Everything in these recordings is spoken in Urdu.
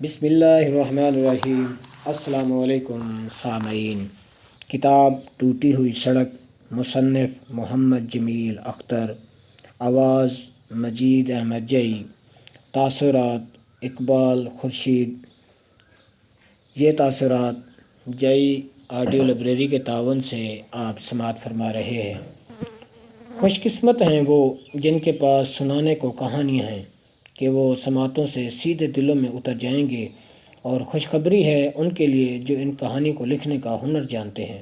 بسم اللہ الرحمن الرحیم۔ السلام علیکم سامعین۔ کتاب ٹوٹی ہوئی سڑک، مصنف محمد جمیل اختر، آواز مجید احمد جئی، تاثرات اقبال خورشید۔ یہ تاثرات جئی آڈیو لائبریری کے تعاون سے آپ سماعت فرما رہے ہیں۔ خوش قسمت ہیں وہ جن کے پاس سنانے کو کہانیاں ہیں کہ وہ سماعتوں سے سیدھے دلوں میں اتر جائیں گے، اور خوشخبری ہے ان کے لیے جو ان کہانی کو لکھنے کا ہنر جانتے ہیں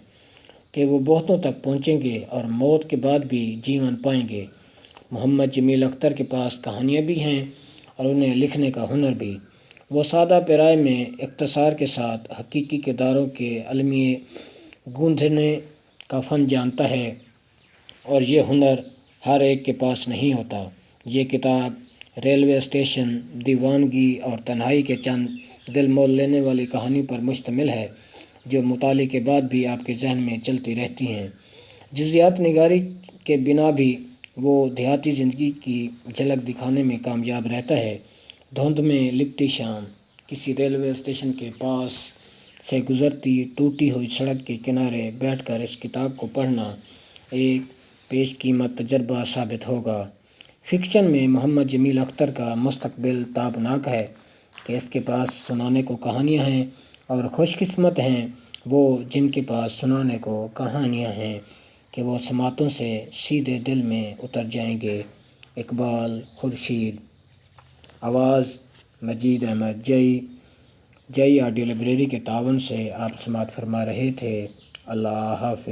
کہ وہ بہتوں تک پہنچیں گے اور موت کے بعد بھی جیون پائیں گے۔ محمد جمیل اختر کے پاس کہانیاں بھی ہیں اور انہیں لکھنے کا ہنر بھی۔ وہ سادہ پیرائے میں اختصار کے ساتھ حقیقی کرداروں کے المیے گوندھنے کا فن جانتا ہے، اور یہ ہنر ہر ایک کے پاس نہیں ہوتا۔ یہ کتاب ریلوے اسٹیشن، دیوانگی اور تنہائی کے چند دل مول لینے والی کہانی پر مشتمل ہے، جو مطالعے کے بعد بھی آپ کے ذہن میں چلتی رہتی ہیں۔ جزیات نگاری کے بنا بھی وہ دیہاتی زندگی کی جھلک دکھانے میں کامیاب رہتا ہے۔ دھند میں لپٹی شام، کسی ریلوے اسٹیشن کے پاس سے گزرتی ٹوٹی ہوئی سڑک کے کنارے بیٹھ کر اس کتاب کو پڑھنا ایک پیش قیمت تجربہ ثابت ہوگا۔ فکشن میں محمد جمیل اختر کا مستقبل تابناک ہے کہ اس کے پاس سنانے کو کہانیاں ہیں، اور خوش قسمت ہیں وہ جن کے پاس سنانے کو کہانیاں ہیں کہ وہ سماعتوں سے سیدھے دل میں اتر جائیں گے۔ اقبال خورشید۔ آواز مجید احمد جئی۔ جئی آڈیو لائبریری کے تعاون سے آپ سماعت فرما رہے تھے۔ اللہ حافظ۔